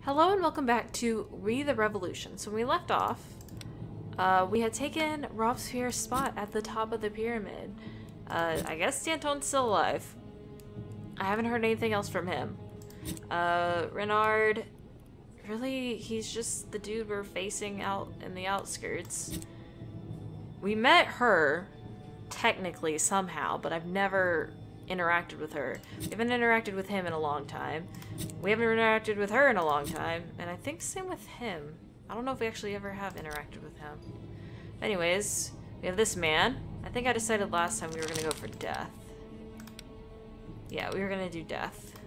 Hello and welcome back to the Revolution. So when we left off, we had taken Robespierre's spot at the top of the pyramid. I guess Danton's still alive. I haven't heard anything else from him. Renard, really, he's just the dude we're facing out in the outskirts. We met her, technically, somehow, but I've never interacted with her. We haven't interacted with him in a long time. We haven't interacted with her in a long time, and I think same with him. I don't know if we actually ever have interacted with him. Anyways, we have this man. I think I decided last time we were gonna go for death. Yeah, we were gonna do death.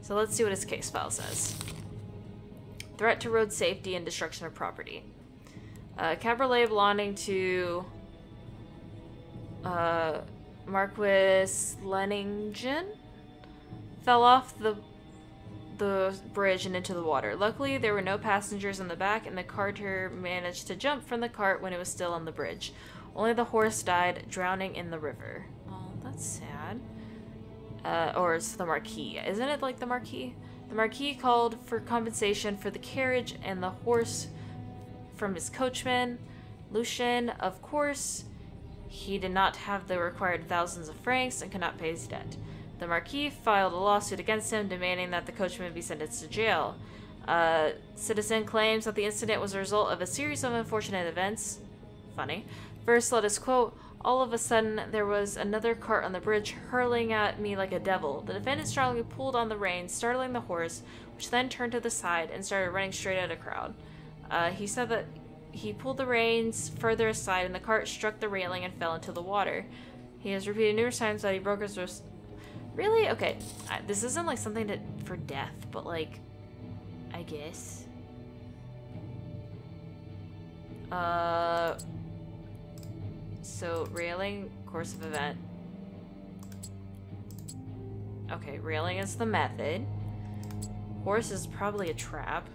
So let's see what his case file says. Threat to road safety and destruction of property. Cabriolet belonging to Marquis Leningen fell off the bridge and into the water. Luckily, there were no passengers in the back, and the carter managed to jump from the cart when it was still on the bridge. Only the horse died, drowning in the river. Oh, that's sad. Or it's the Marquis. Isn't it like the Marquis? The Marquis called for compensation for the carriage and the horse from his coachman. Lucien, of course, he did not have the required thousands of francs and could not pay his debt. The Marquis filed a lawsuit against him, demanding that the coachman be sentenced to jail. Citizen claims that the incident was a result of a series of unfortunate events. Funny. First, let us quote, "All of a sudden, there was another cart on the bridge hurling at me like a devil. The defendant strongly pulled on the reins, startling the horse, which then turned to the side and started running straight at a crowd." He said that he pulled the reins further aside and the cart struck the railing and fell into the water. He has repeated numerous times that he broke his wrist. Really? Okay. This isn't like something for death, but like, I guess. So railing, course of event. Okay, railing is the method. Horse is probably a trap.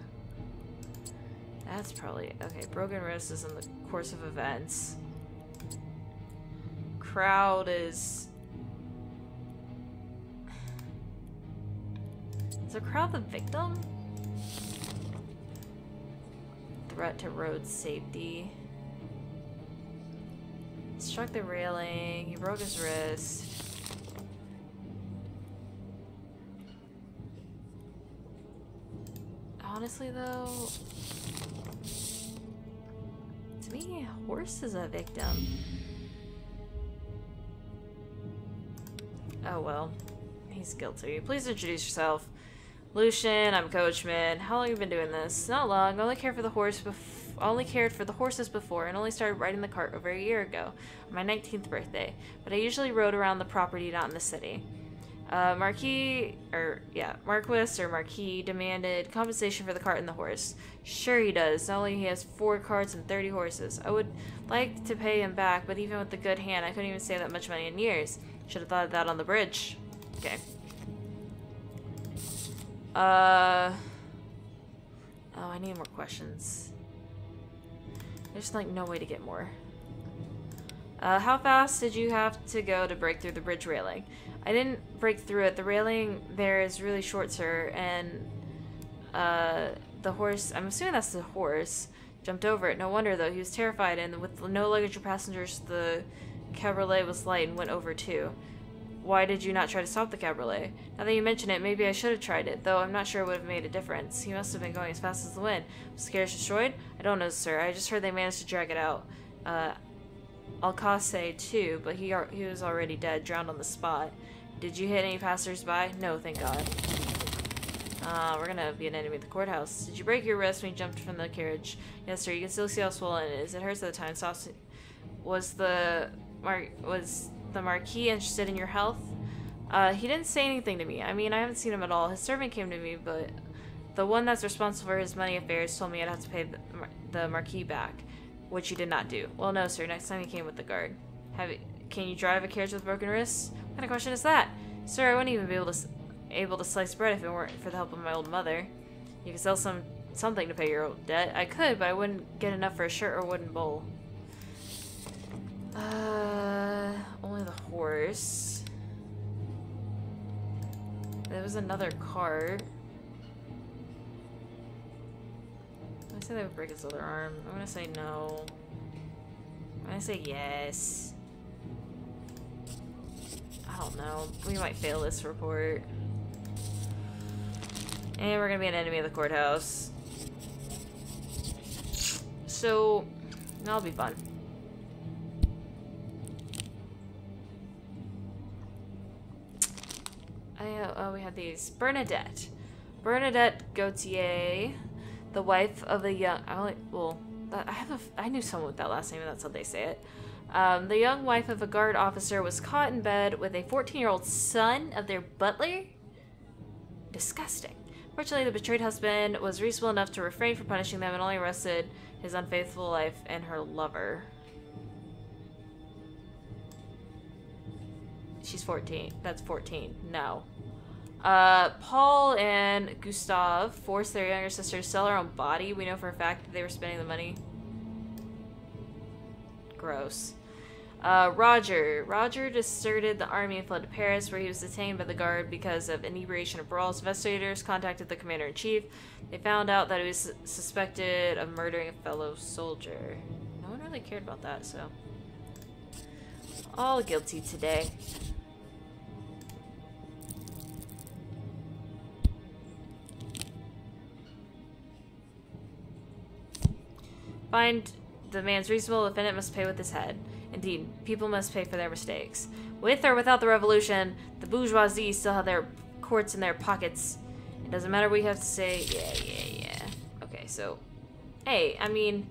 That's probably... Okay, broken wrist is in the course of events. Crowd is... Is the crowd the victim? Threat to road safety. Struck the railing. He broke his wrist. Honestly, though... To me, horse is a victim. Oh well. He's guilty. Please introduce yourself. Lucien, I'm coachman. How long have you been doing this? Not long. I only cared for the horses before and only started riding the cart over a year ago, on my 19th birthday. But I usually rode around the property, not in the city. Marquis demanded compensation for the cart and the horse. Sure he does. Not only he has 4 carts and 30 horses. I would like to pay him back, but even with a good hand, I couldn't even save that much money in years. Should have thought of that on the bridge. Okay. Oh, I need more questions. There's like no way to get more. How fast did you have to go to break through the bridge railing? I didn't break through it. The railing there is really short, sir, and the horse, I'm assuming that's the horse, jumped over it. No wonder, though. He was terrified, and with no luggage or passengers, the cabriolet was light and went over, too. Why did you not try to stop the cabriolet? Now that you mention it, maybe I should have tried it, though I'm not sure it would have made a difference. He must have been going as fast as the wind. Was the carriage destroyed? I don't know, sir. I just heard they managed to drag it out. Alcace, too, but he was already dead, drowned on the spot. Did you hit any passers-by? No, thank God. We're gonna be an enemy at the courthouse. Did you break your wrist when you jumped from the carriage? Yes, sir. You can still see how swollen it is. It hurts at the time. Was the Marquis interested in your health? He didn't say anything to me. I mean, I haven't seen him at all. His servant came to me, but the one that's responsible for his money affairs told me I'd have to pay the Marquis back, which you did not do. Well, no, sir. Next time he came with the guard. Can you drive a carriage with broken wrists? What kind of question is that? Sir, I wouldn't even be able to slice bread if it weren't for the help of my old mother. You could sell something to pay your old debt. I could, but I wouldn't get enough for a shirt or wooden bowl. Only the horse. There was another cart. I say they would break his other arm. I'm gonna say no. I'm gonna say yes. I don't know. We might fail this report. And we're gonna be an enemy of the courthouse. So, that'll be fun. Oh, we have these. Bernadette. Bernadette Gautier, the wife of a young... I knew someone with that last name, and that's how they say it. The young wife of a guard officer was caught in bed with a 14-year-old son of their butler? Disgusting. Fortunately, the betrayed husband was reasonable enough to refrain from punishing them and only arrested his unfaithful wife and her lover. She's 14. That's 14. No. Paul and Gustave forced their younger sister to sell her own body. We know for a fact that they were spending the money. Gross. Roger deserted the army and fled to Paris, where he was detained by the guard because of inebriation and brawls. Investigators contacted the commander-in-chief. They found out that he was suspected of murdering a fellow soldier. No one really cared about that, so... all guilty today. Find the man's reasonable. The defendant must pay with his head. Indeed, people must pay for their mistakes. With or without the revolution, the bourgeoisie still have their courts in their pockets. It doesn't matter what you have to say. Yeah. Okay, so... hey, I mean...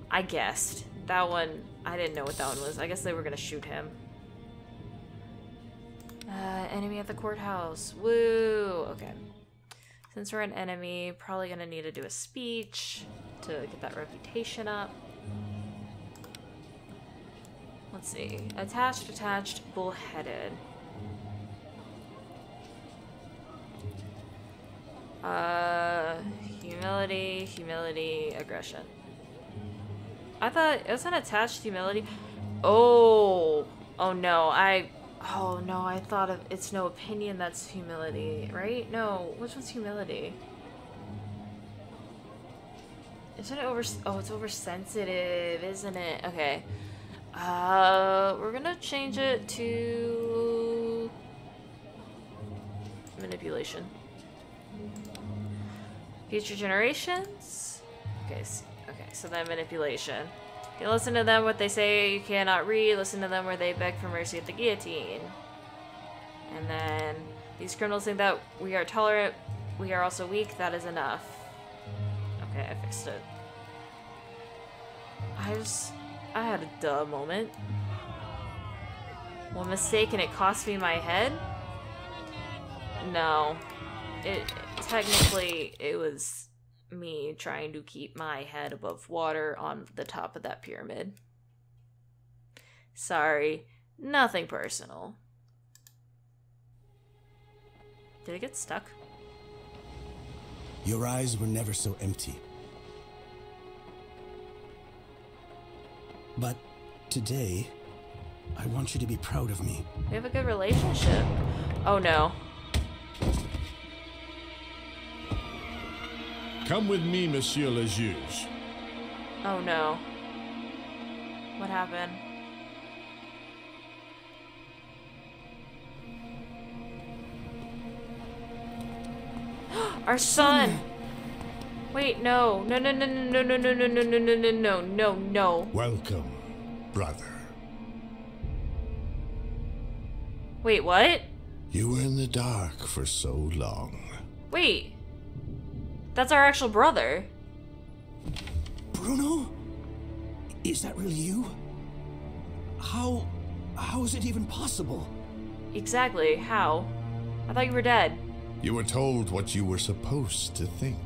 I guessed. That one... I didn't know what that one was. I guess they were gonna shoot him. Enemy at the courthouse. Woo! Okay. Since we're an enemy, probably gonna need to do a speech to get that reputation up. Let's see. Attached, bullheaded. Humility, aggression. I thought it was an attached humility. Oh no, I thought of it's no opinion, that's humility, right? No, which one's humility? Isn't it it's oversensitive, isn't it? Okay. We're gonna change it to manipulation. Future generations? Okay, so then manipulation. You can listen to them what they say you cannot read, listen to them where they beg for mercy at the guillotine. And then these criminals think that we are tolerant, we are also weak, that is enough. Okay, I fixed it. I had a duh moment. One mistake and it cost me my head? No. Technically, it was me trying to keep my head above water on the top of that pyramid. Sorry. Nothing personal. Did it get stuck? Your eyes were never so empty. But today, I want you to be proud of me. We have a good relationship. Oh no. Come with me, Monsieur le Juge. Oh no. What happened? Our son! Wait, no. No. Welcome, brother. Wait, what? You were in the dark for so long. Wait. That's our actual brother. Bruno? Is that really you? How is it even possible? Exactly, how? I thought you were dead. You were told what you were supposed to think.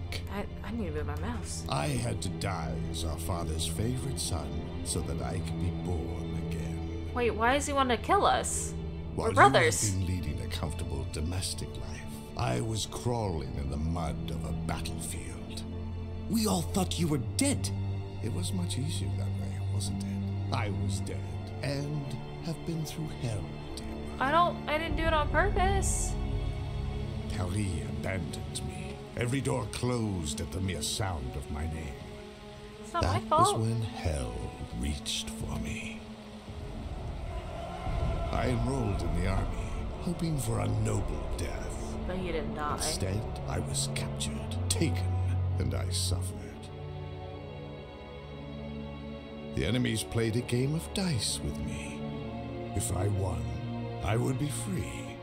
I need to move my mouse. I had to die as our father's favorite son so that I could be born again. Wait, why does he want to kill us? While We're brothers. you have been leading a comfortable domestic life, I was crawling in the mud of a battlefield. We all thought you were dead. It was much easier that way, wasn't it? I was dead and have been through hell, dear. I didn't do it on purpose. Paris abandoned me. Every door closed at the mere sound of my name. It's not my That fault. was when hell reached for me. I enrolled in the army, hoping for a noble death. But you didn't die. Instead, I was captured, taken, and I suffered. The enemies played a game of dice with me. If I won, I would be free.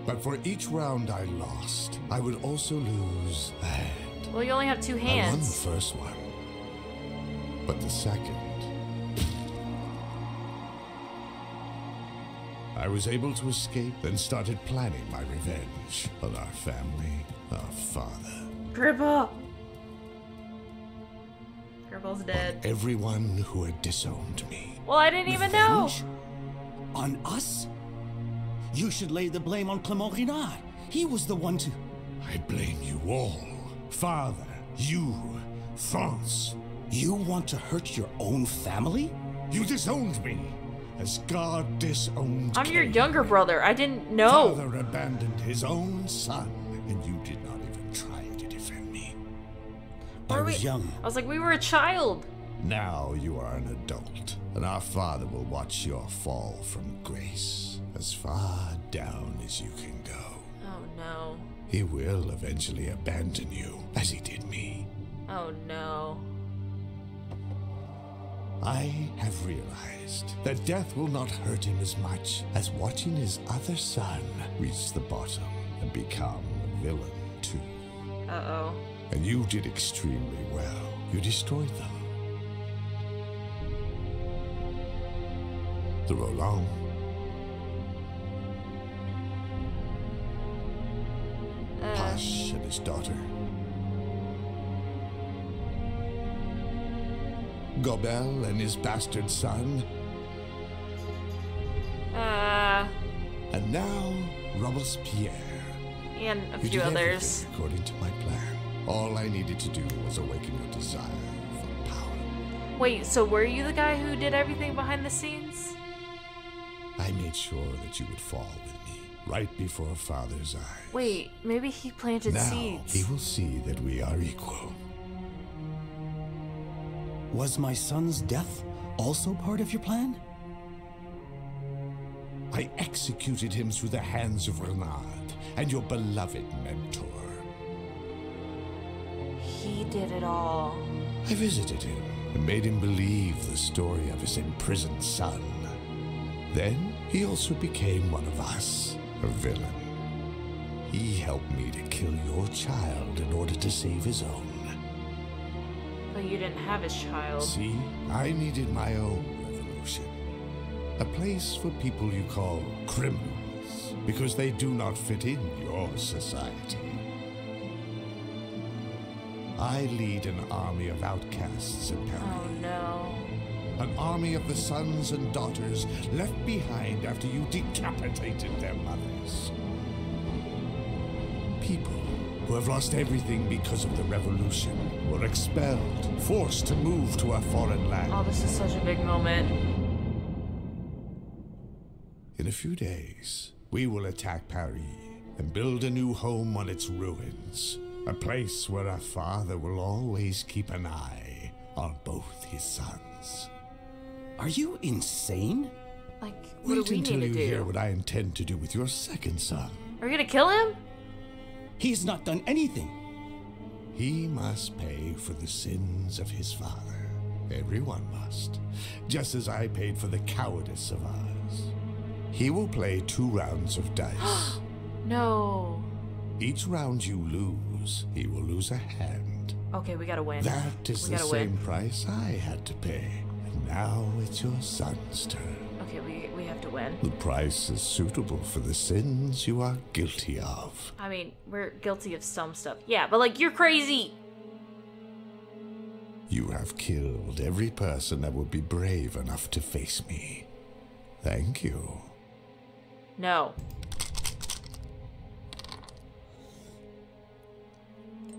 But for each round I lost, I would also lose a hand. Well, you only have 2 I won the hands. first one, but the second, I was able to escape and started planning my revenge on our family, our father, Grandpa! Grandpa's on dead. everyone who had disowned me. Well, I didn't even know. Revenge? On us? You should lay the blame on Clement Renard. He was the one to... I blame you all. Father, you, France. You want to hurt your own family? You disowned me, as God disowned I'm your Cain. younger brother. I didn't know. Father abandoned his own son, and you did not even try to defend me. I Were was we- young. I was like, we were a child. Now you are an adult, and our Father will watch your fall from grace as far down as you can go. Oh no. He will eventually abandon you, as he did me. Oh no. I have realized that death will not hurt him as much as watching his other son reach the bottom and become a villain too. Uh-oh. And you did extremely well. You destroyed them. The Roland. Pache and his daughter. Gobel and his bastard son. And now, Robespierre. And a You few did others. everything according to my plan. All I needed to do was awaken your desire for power. Wait, so were you the guy who did everything behind the scenes? I made sure that you would fall with me, right before Father's eyes. Wait, maybe he planted Now, seeds. he will see that we are equal. Was my son's death also part of your plan? I executed him through the hands of Renard and your beloved mentor. He did it all. I visited him and made him believe the story of his imprisoned son. Then he also became one of us, a villain. He helped me to kill your child in order to save his own. But you didn't have his child. See, I needed my own revolution. A place for people you call criminals, because they do not fit in your society. I lead an army of outcasts in Paris. Oh no. An army of the sons and daughters left behind after you decapitated their mothers. People who have lost everything because of the revolution were expelled, forced to move to a foreign land. Oh, this is such a big moment. In a few days, we will attack Paris and build a new home on its ruins. A place where our father will always keep an eye on both his sons. Are you insane? Like, what Wait do we until need you to hear do? what I intend to do with your second son. Are you gonna kill him? He's not done anything. He must pay for the sins of his father. Everyone must. Just as I paid for the cowardice of ours. He will play 2 rounds of dice. No. Each round you lose, he will lose a hand. Okay, we gotta win. That is We the gotta same win. price I had to pay. And now it's your son's turn. Okay, we have to win. The price is suitable for the sins you are guilty of. I mean, we're guilty of some stuff. Yeah, but like, you're crazy. You have killed every person that would be brave enough to face me. Thank you. No.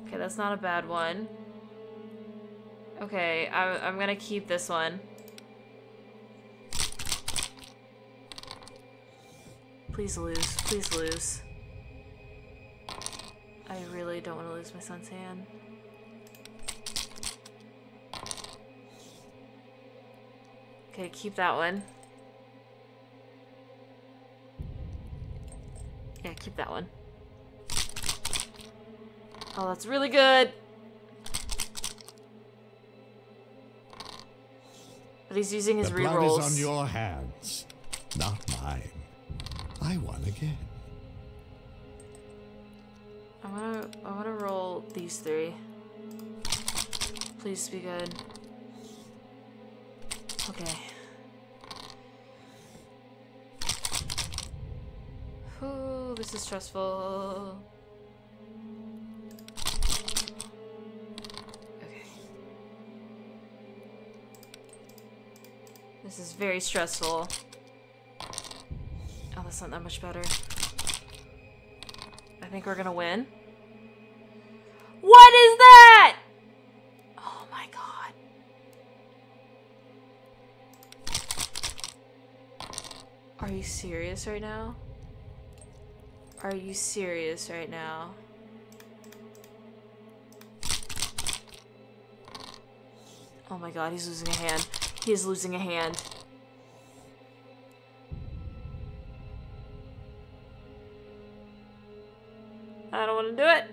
Okay, that's not a bad one. Okay, I'm gonna keep this one. Please lose. Please lose. I really don't want to lose my son's hand. Okay, keep that one. Yeah, keep that one. Oh, that's really good. But he's using his The rerolls. blood is on your hands, not mine. I won again. I wanna roll these 3. Please be good. Okay. Ooh, this is stressful. Okay. This is very stressful. Oh, that's not that much better. I think we're gonna win. What is that? Oh my god. Are you serious right now? Are you serious right now? Oh my god, he's losing a hand. He is losing a hand. I don't want to do it.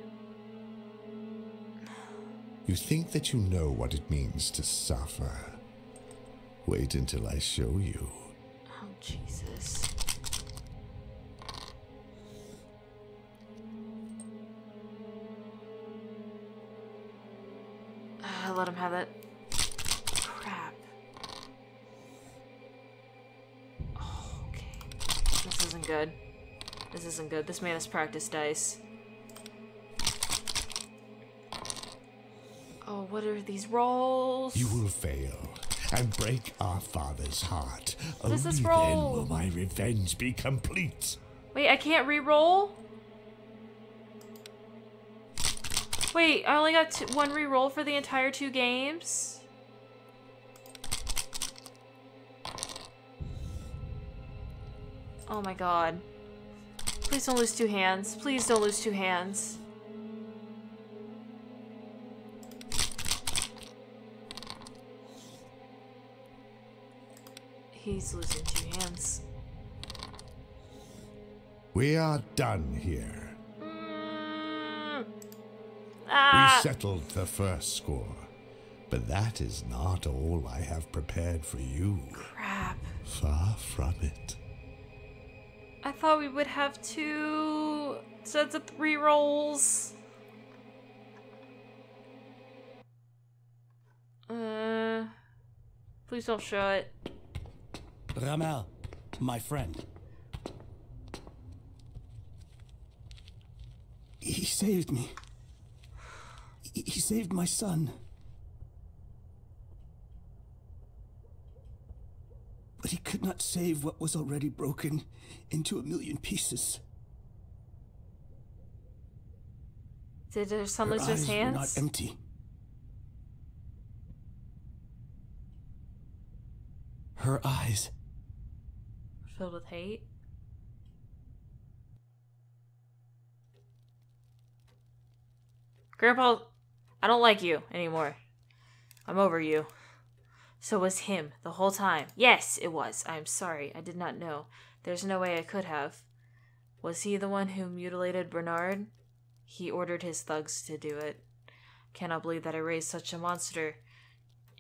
You think that you know what it means to suffer. Wait until I show you. Oh, Jesus. Let him have it. Crap. Oh, okay. This isn't good. This isn't good. This man has practiced dice. Oh, what are these rolls? You will fail and break our father's heart. What is this Only roll? then will my revenge be complete. Wait, I can't re-roll? Wait, I only got one re-roll for the entire 2 games? Oh my god. Please don't lose 2 hands. Please don't lose 2 hands. He's losing 2 hands. We are done here. Ah! We settled the first score. But that is not all I have prepared for you. Crap. Far from it. I thought we would have 2 sets of 3 rolls. Please don't show it. Ramel, my friend. He saved me. He saved my son. But he could not save what was already broken into 1,000,000 pieces. Did her son Her lose his eyes were hands? not empty. Her eyes. Filled with hate? Grandpa, I don't like you anymore. I'm over you. So was him the whole time. Yes, it was. I'm sorry. I did not know. There's no way I could have. Was he the one who mutilated Bernard? He ordered his thugs to do it. Cannot believe that I raised such a monster.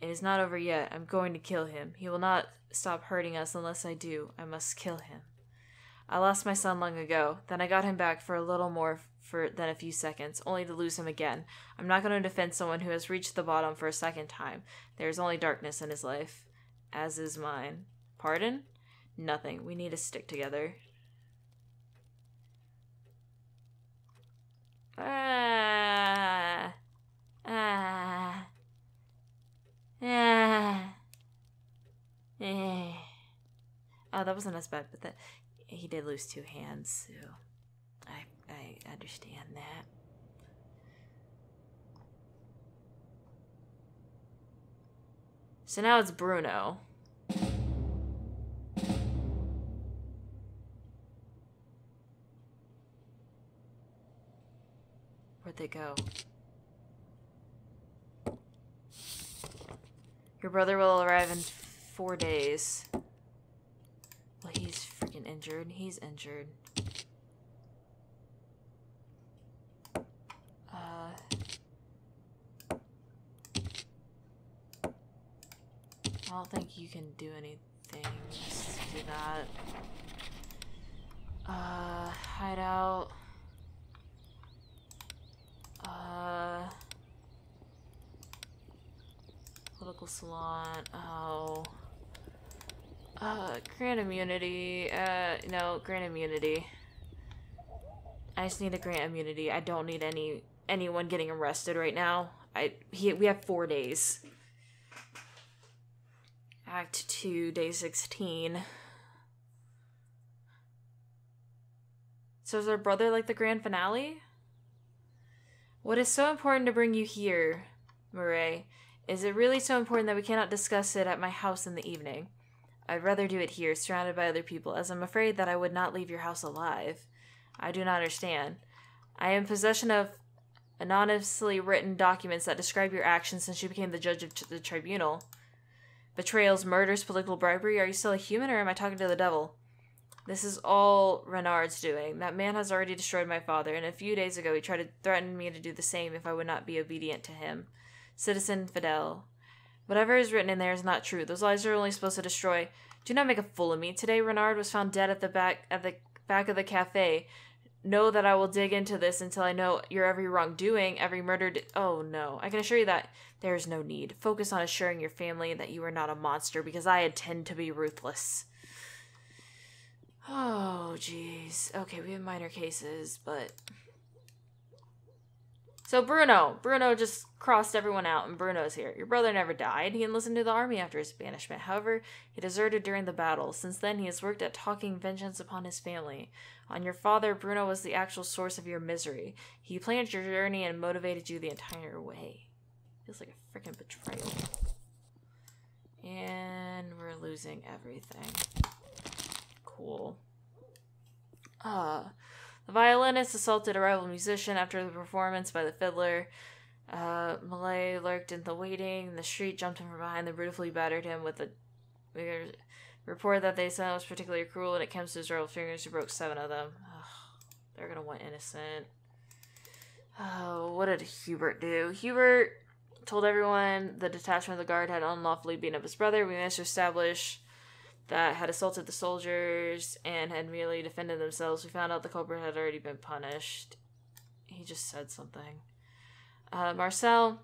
It is not over yet. I'm going to kill him. He will not stop hurting us unless I do. I must kill him. I lost my son long ago. Then I got him back for a little more than a few seconds, only to lose him again. I'm not going to defend someone who has reached the bottom for a second time. There is only darkness in his life, as is mine. Pardon? Nothing. We need to stick together. Ah. Ah. Ah. Eh. Oh, that wasn't as bad, but that he did lose 2 hands, so I understand that. So now it's Bruno. Where'd they go? Your brother will arrive in 4 days. Well, he's freaking injured. He's injured. I don't think you can do anything. Let's do that. Hideout. Political salon. Oh. Grant immunity. No, grant immunity. I just need a grant immunity. I don't need anyone getting arrested right now. We have 4 days. Act 2, day 16. So is our brother like the grand finale? What is so important to bring you here, Murray? Is it really so important that we cannot discuss it at my house in the evening? I'd rather do it here, surrounded by other people, as I'm afraid that I would not leave your house alive. I do not understand. I am in possession of anonymously written documents that describe your actions since you became the judge of the tribunal. Betrayals, murders, political bribery. Are you still a human, or am I talking to the devil? This is all Renard's doing. That man has already destroyed my father, and a few days ago he tried to threaten me to do the same if I would not be obedient to him. Citizen Fidel. Whatever is written in there is not true. Those lies are only supposed to destroy. Do not make a fool of me. Today Renard was found dead at the back of the cafe. Know that I will dig into this until I know your every wrongdoing, every murder. Oh no. I can assure you that there is no need. Focus on assuring your family that you are not a monster, because I intend to be ruthless. Oh, jeez. Okay, we have minor cases, but... So Bruno just crossed everyone out, and Bruno's here. Your brother never died. He enlisted to the army after his banishment. However, he deserted during the battle. Since then, he has worked at talking vengeance upon his family. On your father, Bruno was the actual source of your misery. He planned your journey and motivated you the entire way. Feels like a freaking betrayal. And we're losing everything. Cool. The violinist assaulted a rival musician after the performance by the fiddler. Malay lurked in the waiting in the street, jumped him from behind, then brutally battered him with a report that they said was particularly cruel, and it comes to his royal fingers, he broke 7 of them. Ugh, they're gonna want innocent. Oh, what did Hubert do? Hubert told everyone the detachment of the guard had unlawfully beaten up his brother. We managed to establish that had assaulted the soldiers and had merely defended themselves. We found out the culprit had already been punished. He just said something. Marcel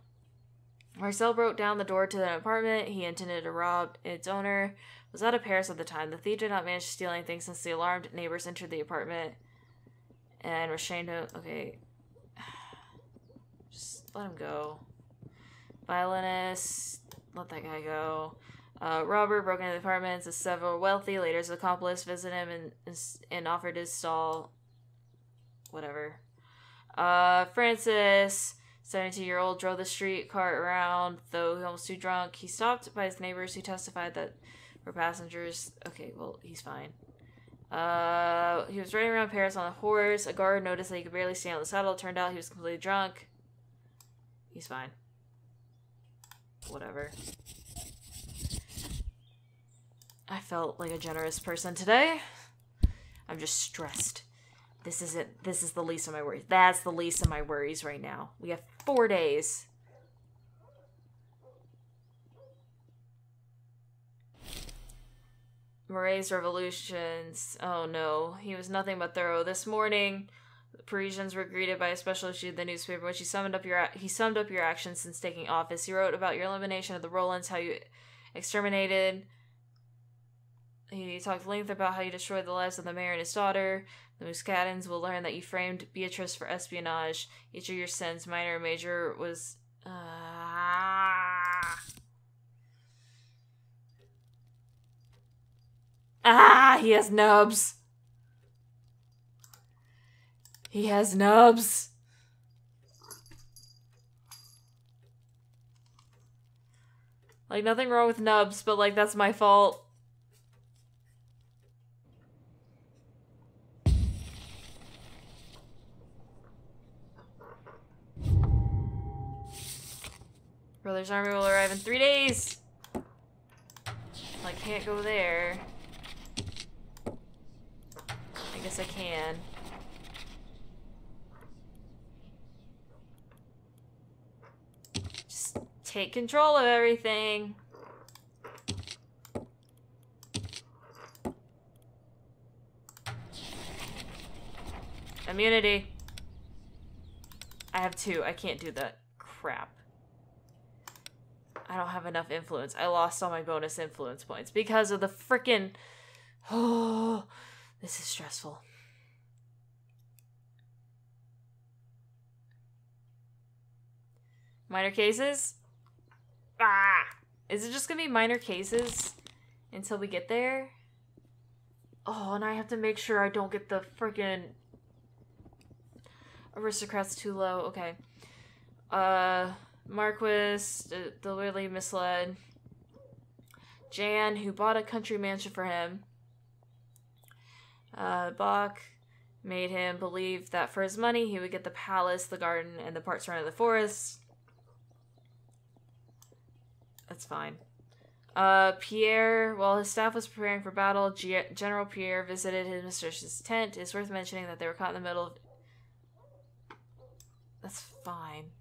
broke down the door to the apartment he intended to rob. Its owner was out of Paris at the time. The thief did not manage to steal anything since the alarmed neighbors entered the apartment and restrained him. Okay. Just let him go. Violinist, let that guy go. Robert broke into the apartments as several wealthy, later his accomplice, visited him and offered his stall. Whatever. Francis, 72-year-old, drove the street cart around, though almost too drunk. He stopped by his neighbors who testified that were passengers. Okay, well, he's fine. He was riding around Paris on a horse. A guard noticed that he could barely stand on the saddle. It turned out he was completely drunk. He's fine. Whatever. I felt like a generous person today. I'm just stressed. This is the least of my worries. That's the least of my worries right now. We have 4 days. Murray's revolutions. Oh no. He was nothing but thorough. This morning, the Parisians were greeted by a special issue of the newspaper, which he summed up your actions since taking office. He wrote about your elimination of the Rolands, how you exterminated. He talked at length about how you destroyed the lives of the mayor and his daughter. The Muscadins will learn that you framed Beatrice for espionage. Each of your sins, minor or major, was... he has nubs. He has nubs. Like, nothing wrong with nubs, but, like, that's my fault. Brother's army will arrive in 3 days. I can't go there. I guess I can. Just take control of everything. Immunity. I have 2. I can't do that. Crap. I don't have enough influence. I lost all my bonus influence points because of the frickin'... Oh, this is stressful. Minor cases? Ah! Is it just gonna be minor cases until we get there? Oh, and I have to make sure I don't get the frickin' aristocrats too low. Okay. Marquis, deliberately misled Jan, who bought a country mansion for him. Bach made him believe that for his money he would get the palace, the garden, and the part surrounding the forest. That's fine. Pierre, while his staff was preparing for battle, General Pierre visited his mistress's tent. It's worth mentioning that they were caught in the middle of... That's fine.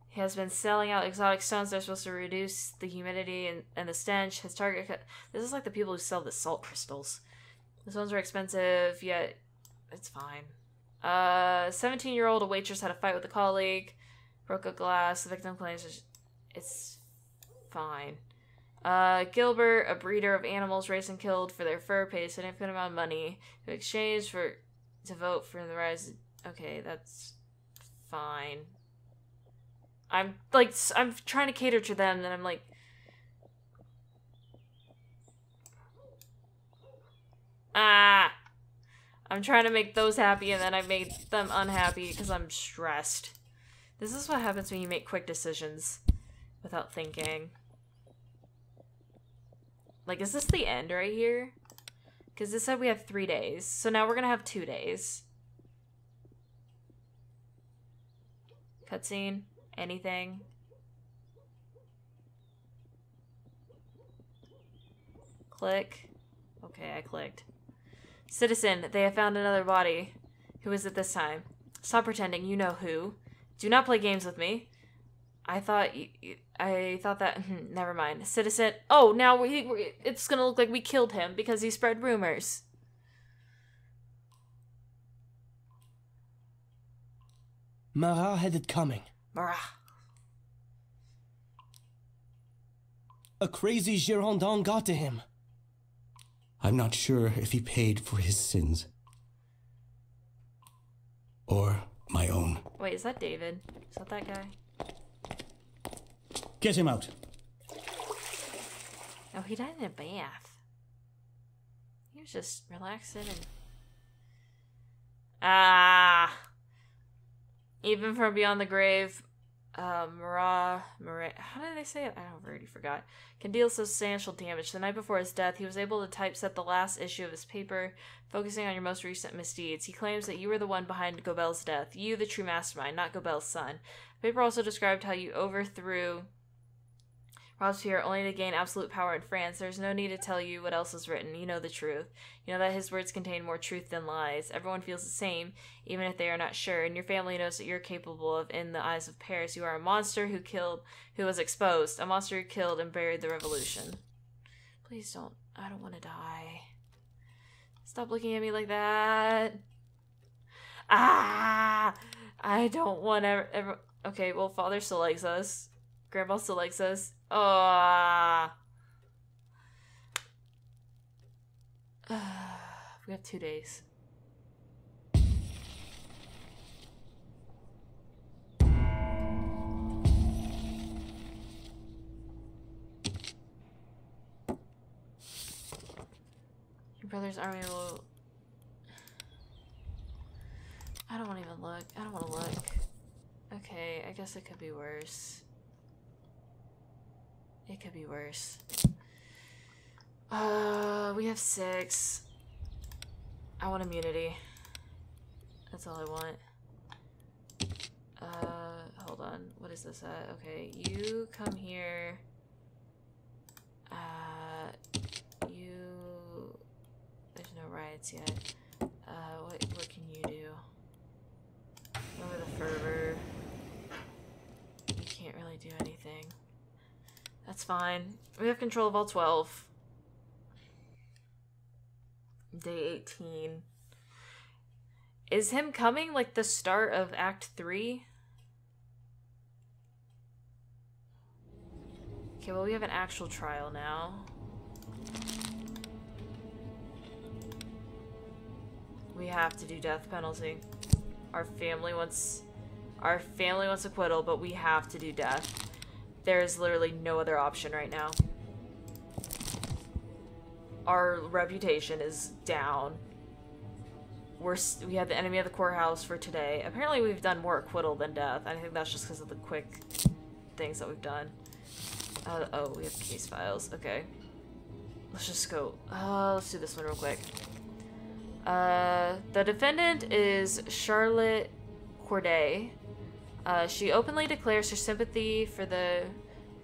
He has been selling out exotic stones that are supposed to reduce the humidity and the stench. His target... This is like the people who sell the salt crystals. The stones are expensive, yet it's fine. 17-year-old, a waitress, had a fight with a colleague. Broke a glass. The victim claims it's fine. Gilbert, a breeder of animals raised and killed for their fur, paid a significant amount of money in exchange to vote for the rise. Okay, that's fine. I'm trying to cater to them, and I'm like... Ah! I'm trying to make those happy, and then I made them unhappy because I'm stressed. This is what happens when you make quick decisions without thinking. Like, is this the end right here? Because this said we have 3 days. So now we're going to have 2 days. Cutscene? Anything? Click. Okay, I clicked. Citizen, they have found another body. Who is it this time? Stop pretending, you know who. Do not play games with me. I thought that... never mind. Citizen... Oh, now it's gonna look like we killed him because he spread rumors. Marat had it coming. Marat. A crazy Girondin got to him. I'm not sure if he paid for his sins. Or my own. Wait, is that David? Is that guy? Get him out. Oh, he died in a bath. He was just relaxing and... Ah! Even from beyond the grave, Marat, how did they say it? I already forgot. Can deal substantial damage. The night before his death, he was able to typeset the last issue of his paper, focusing on your most recent misdeeds. He claims that you were the one behind Gobel's death. You, the true mastermind, not Gobel's son. The paper also described how you overthrew Robespierre only to gain absolute power in France. There's no need to tell you what else is written. You know the truth. You know that his words contain more truth than lies. Everyone feels the same, even if they are not sure. And your family knows that you're capable of, in the eyes of Paris, you are a monster who was exposed. A monster who killed and buried the revolution. Please don't. I don't want to die. Stop looking at me like that. Ah! I don't want to ever... Okay, well, Father still likes us. Grandpa still likes us. Oh. We have 2 days. Your brother's army will... I don't want to even look. I don't want to look. Okay, I guess it could be worse. It could be worse. We have 6. I want immunity. That's all I want. hold on. What is this at? Okay, you come here. There's no riots yet. What can you do? Over the fervor. You can't really do anything. That's fine. We have control of all 12. Day 18. Is him coming like the start of Act 3? Okay, well we have an actual trial now. We have to do death penalty. Our family wants acquittal, but we have to do death. There is literally no other option right now. Our reputation is down. We had the enemy of the courthouse for today. Apparently we've done more acquittal than death. I think that's just because of the quick things that we've done. Oh, we have case files. Okay. Let's just go. Let's do this one real quick. The defendant is Charlotte Corday. She openly declares her sympathy for the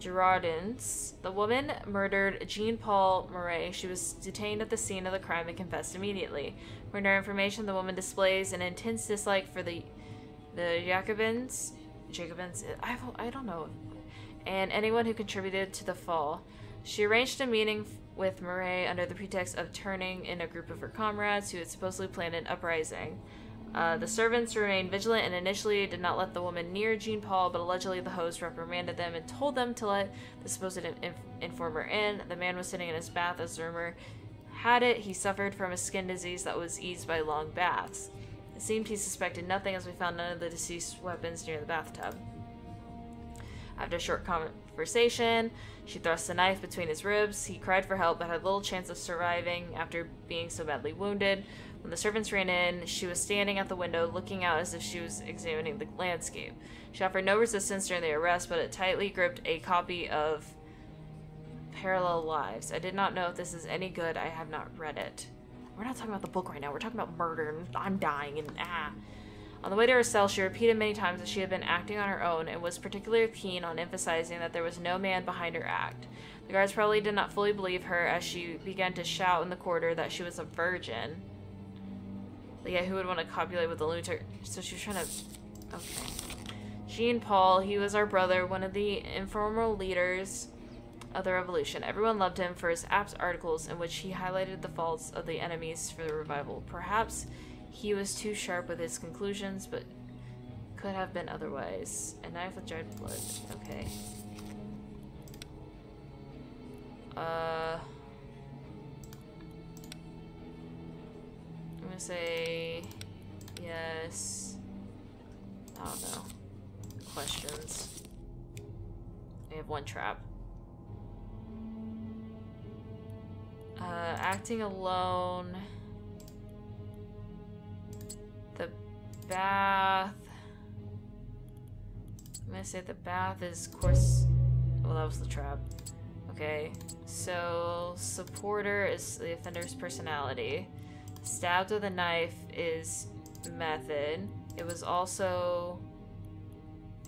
Girardins. The woman murdered Jean-Paul Marais. She was detained at the scene of the crime and confessed immediately. For her information, the woman displays an intense dislike for the Jacobins, I don't know, and anyone who contributed to the fall. She arranged a meeting with Marais under the pretext of turning in a group of her comrades who had supposedly planned an uprising. The servants remained vigilant and initially did not let the woman near Jean-Paul, but allegedly the host reprimanded them and told them to let the supposed informer in. The man was sitting in his bath as the rumor had it. He suffered from a skin disease that was eased by long baths. It seemed he suspected nothing as we found none of the deceased's weapons near the bathtub. After a short conversation, she thrust a knife between his ribs. He cried for help but had little chance of surviving after being so badly wounded. When the servants ran in, she was standing at the window looking out as if she was examining the landscape. She offered no resistance during the arrest, but it tightly gripped a copy of Parallel Lives. I did not know if this is any good. I have not read it. We're not talking about the book right now. We're talking about murder and I'm dying and On the way to her cell, she repeated many times that she had been acting on her own and was particularly keen on emphasizing that there was no man behind her act. The guards probably did not fully believe her as she began to shout in the corridor that she was a virgin. But yeah, who would want to copulate with a lunatic? So she was trying to... Okay. Jean-Paul, he was our brother, one of the informal leaders of the revolution. Everyone loved him for his apt articles in which he highlighted the faults of the enemies for the revival. Perhaps he was too sharp with his conclusions, but could have been otherwise. A knife with dried blood. Okay. I'm gonna say yes. I don't know. Questions. We have one trap. Acting alone. The bath. I'm gonna say the bath is, of course. Well, that was the trap. Okay. So, supporter is the offender's personality. Stabbed with a knife is method. It was also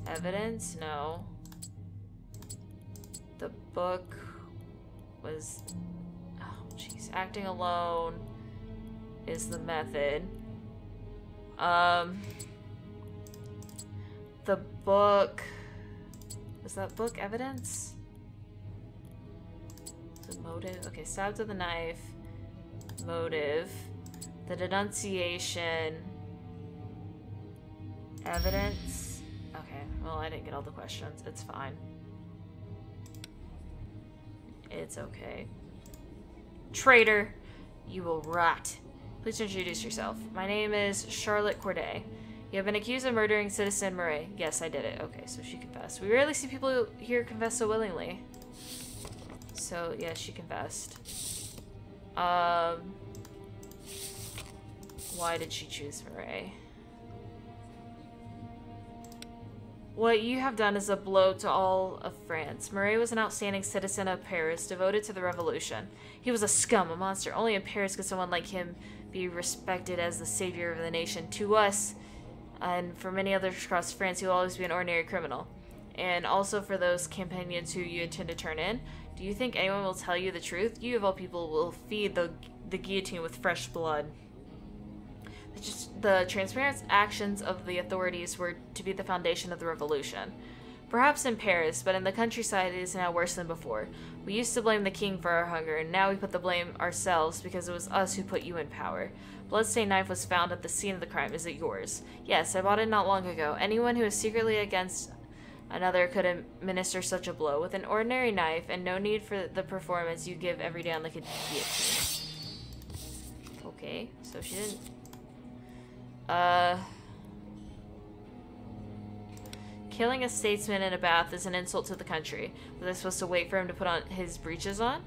evidence? No. The book was... Oh, jeez. Acting alone is the method. The book... Was that book evidence? The motive? Okay, stabbed with a knife. Motive. The denunciation. Evidence. Okay, well, I didn't get all the questions. It's fine. It's okay. Traitor, you will rot. Please introduce yourself. My name is Charlotte Corday. You have been accused of murdering Citizen Marais. Yes, I did it. Okay, so she confessed. We rarely see people here confess so willingly. So, yeah, she confessed. Why did she choose Marais? What you have done is a blow to all of France. Marais was an outstanding citizen of Paris, devoted to the revolution. He was a scum, a monster. Only in Paris could someone like him be respected as the savior of the nation. To us, And for many others across France, he will always be an ordinary criminal. And also for those companions who you intend to turn in, do you think anyone will tell you the truth? You of all people will feed the guillotine with fresh blood. The transparent actions of the authorities were to be the foundation of the revolution. Perhaps in Paris, but in the countryside it is now worse than before. We used to blame the king for our hunger, and now we put the blame ourselves because it was us who put you in power. Bloodstained knife was found at the scene of the crime. Is it yours? Yes, I bought it not long ago. Anyone who is secretly against another could administer such a blow. With an ordinary knife and no need for the performance you give every day on the guillotine. Okay, so she didn't... Killing a statesman in a bath is an insult to the country. Was I supposed to wait for him to put on his breeches on?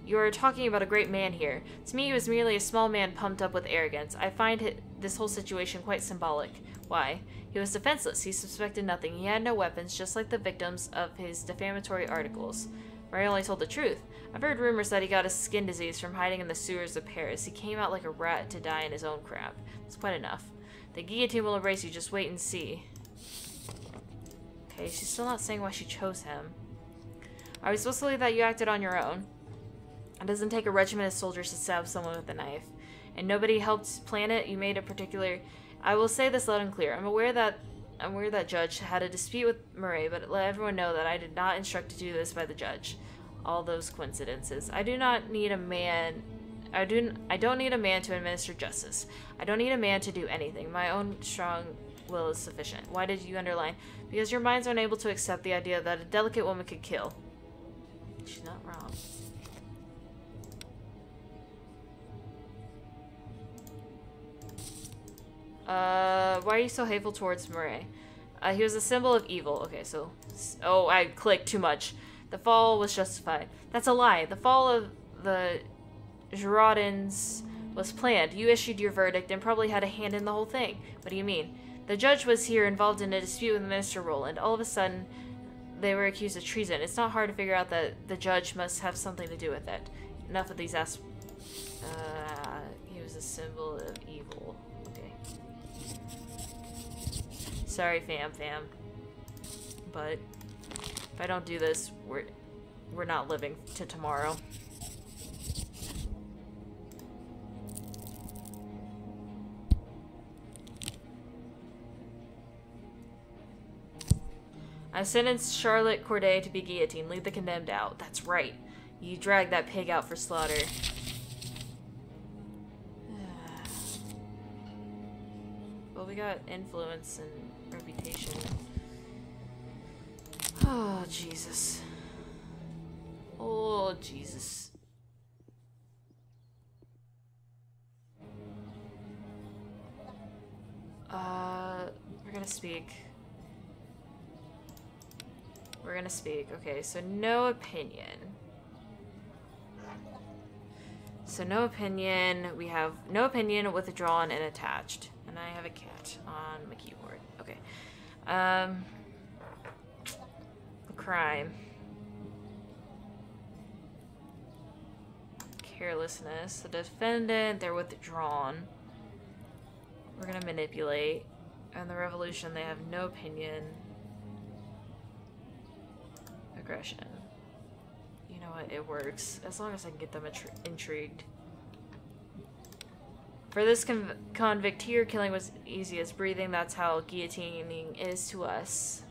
You are talking about a great man here. To me, he was merely a small man pumped up with arrogance. I find this whole situation quite symbolic. Why? He was defenseless. He suspected nothing. He had no weapons, just like the victims of his defamatory articles. Murray only told the truth. I've heard rumors that he got a skin disease from hiding in the sewers of Paris. He came out like a rat to die in his own crap. It's quite enough. The guillotine will erase you. Just wait and see. Okay, she's still not saying why she chose him. Are we supposed to believe that you acted on your own? It doesn't take a regiment of soldiers to stab someone with a knife. And nobody helped plan it? You made a particular... I will say this loud and clear. I'm aware that Judge had a dispute with Murray, but let everyone know that I did not instruct to do this by the judge. All those coincidences. I do not need a man... I don't need a man to administer justice. I don't need a man to do anything. My own strong will is sufficient. Why did you underline? Because your minds are unable to accept the idea that a delicate woman could kill. She's not wrong. Why are you so hateful towards Murray? He was a symbol of evil. Okay, so... Oh, I clicked too much. The fall was justified. That's a lie. The fall of the Girondins was planned. You issued your verdict and probably had a hand in the whole thing. What do you mean? The judge was here involved in a dispute with Minister Roland. All of a sudden, they were accused of treason. It's not hard to figure out that the judge must have something to do with it. Enough of these he was a symbol of evil. Okay. Sorry, fam. But if I don't do this, we're not living to tomorrow. I sentenced Charlotte Corday to be guillotined. Leave the condemned out. That's right. You dragged that pig out for slaughter. Well, we got influence and reputation. Oh, Jesus. Oh, Jesus. We're gonna speak. We're gonna speak. Okay, so no opinion. So no opinion. We have no opinion, withdrawn, and attached. And I have a cat on my keyboard. Okay. The crime. Carelessness. The defendant, they're withdrawn. We're gonna manipulate. And the revolution, they have no opinion. Aggression. You know what? It works. As long as I can get them intrigued. For this convict here, killing was easy as breathing. That's how guillotining is to us.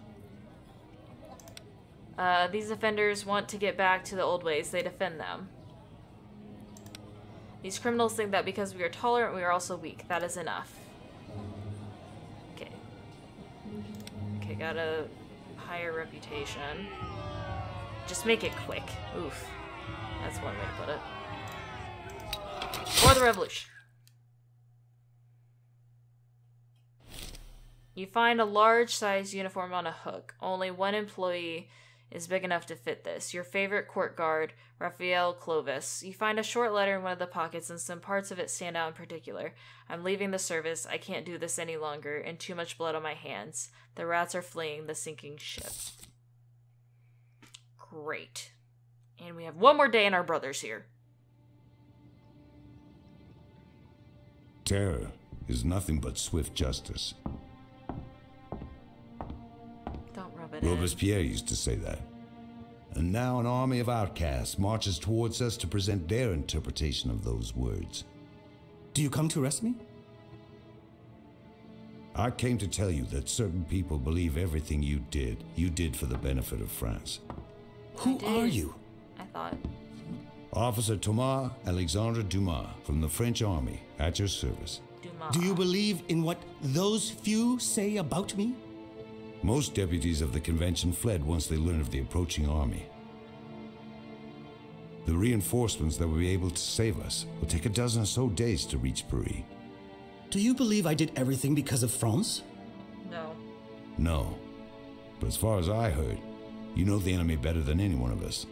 These offenders want to get back to the old ways. They defend them. These criminals think that because we are tolerant, we are also weak. That is enough. Okay. Okay, got a higher reputation. Just make it quick. Oof. That's one way to put it. For the revolution. You find a large-sized uniform on a hook. Only one employee is big enough to fit this. Your favorite court guard, Raphael Clovis. You find a short letter in one of the pockets, and some parts of it stand out in particular. I'm leaving the service. I can't do this any longer, and too much blood on my hands. The rats are fleeing the sinking ship. Great. And we have one more day and our brother's here. Terror is nothing but swift justice. rub it in. Robespierre used to say that. And now an army of outcasts marches towards us to present their interpretation of those words. Do you come to arrest me? I came to tell you that certain people believe everything you did for the benefit of France. Who are you? I thought. Officer Thomas Alexandre Dumas from the French army, at your service. Dumas. Do you believe in what those few say about me? Most deputies of the convention fled once they learned of the approaching army. The reinforcements that will be able to save us will take a dozen or so days to reach Paris. Do you believe I did everything because of France? No. No. But as far as I heard, you know the enemy better than any one of us.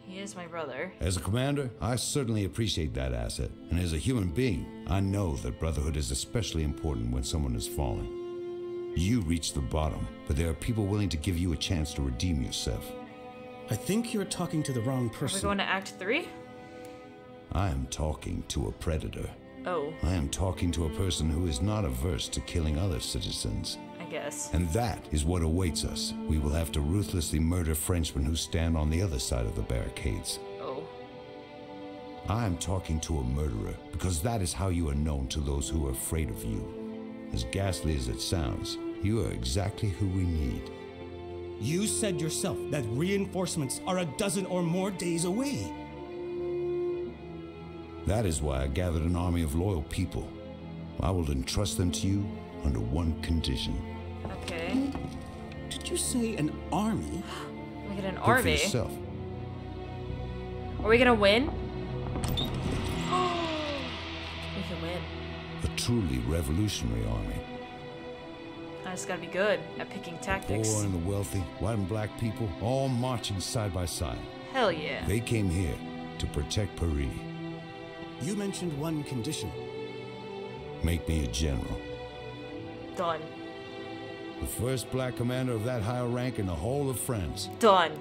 He is my brother. As a commander, I certainly appreciate that asset. And as a human being, I know that brotherhood is especially important when someone is falling. You reached the bottom, but there are people willing to give you a chance to redeem yourself. I think you're talking to the wrong Are we person. going to Act 3? I am talking to a predator. Oh, I am talking to a person who is not averse to killing other citizens. I guess. And that is what awaits us. We will have to ruthlessly murder Frenchmen who stand on the other side of the barricades. Oh. I am talking to a murderer because that is how you are known to those who are afraid of you. As ghastly as it sounds, you are exactly who we need. You said yourself that reinforcements are a dozen or more days away. That is why I gathered an army of loyal people. I will entrust them to you under one condition. Okay. Did you say an army? We get an Think for army. yourself. Are we gonna win? We can win. A truly revolutionary army. I just gotta be good at picking tactics. Poor and the wealthy, white and black people, all marching side by side. Hell yeah. They came here to protect Paris. You mentioned one condition. Make me a general. Done. The first black commander of that higher rank in the whole of France. Done.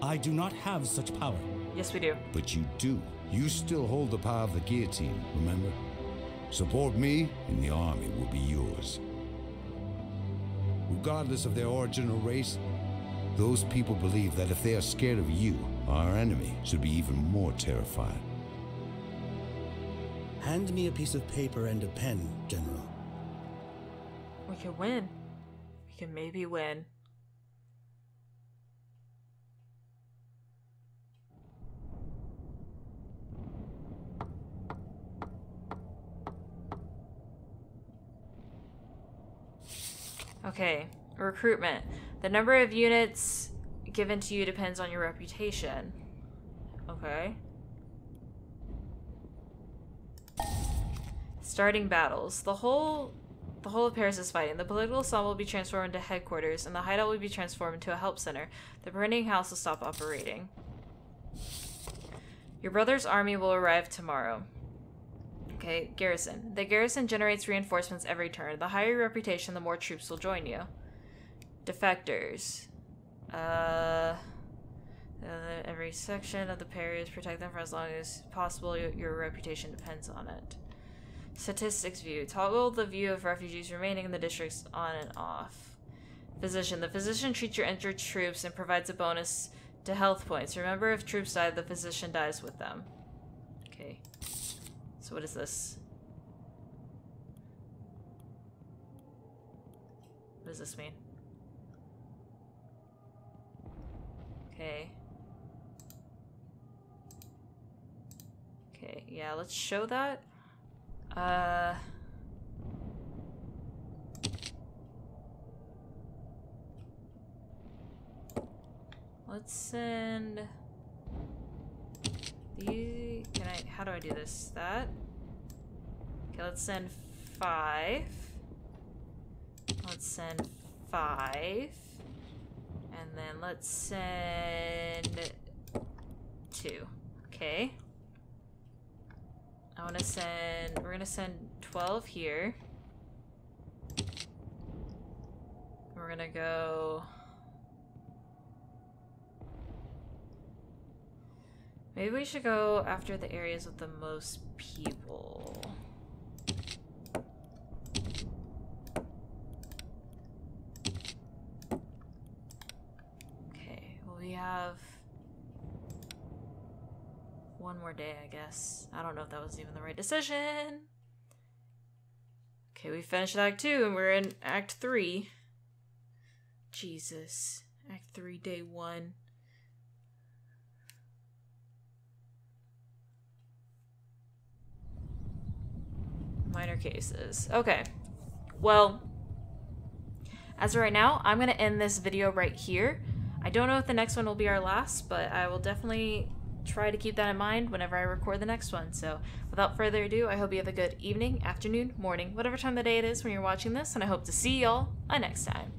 I do not have such power. Yes, we do. But you do. You still hold the power of the guillotine, remember? Support me, and the army will be yours. Regardless of their origin or race, those people believe that if they are scared of you, our enemy should be even more terrified. Hand me a piece of paper and a pen, General. We can win. We can maybe win. Okay, recruitment. The number of units given to you depends on your reputation. Okay. Starting battles. The whole of Paris is fighting. The political assault will be transformed into headquarters, and the hideout will be transformed into a help center. The printing house will stop operating. Your brother's army will arrive tomorrow. Okay, garrison. The garrison generates reinforcements every turn. The higher your reputation, the more troops will join you. Defectors. Every section of the Paris, protect them for as long as possible. Your reputation depends on it. Statistics view. Toggle the view of refugees remaining in the districts on and off. Physician. The physician treats your injured troops and provides a bonus to health points. Remember, if troops die, the physician dies with them. Okay. So what is this? What does this mean? Okay. Okay, yeah, let's show that. Let's send the, how do I do this? That? Okay, let's send 5. Let's send 5. And then let's send 2. Okay. I want to send, we're going to send 12 here. We're going to go, maybe we should go after the areas with the most people. have one more day, I guess. I don't know if that was even the right decision. Okay, we finished Act 2 and we're in Act 3. Jesus. Act 3, Day 1. Minor cases. Okay. Well, as of right now, I'm going to end this video right here. I don't know if the next one will be our last, but I will definitely try to keep that in mind whenever I record the next one. So without further ado, I hope you have a good evening, afternoon, morning, whatever time of the day it is when you're watching this, and I hope to see y'all next time.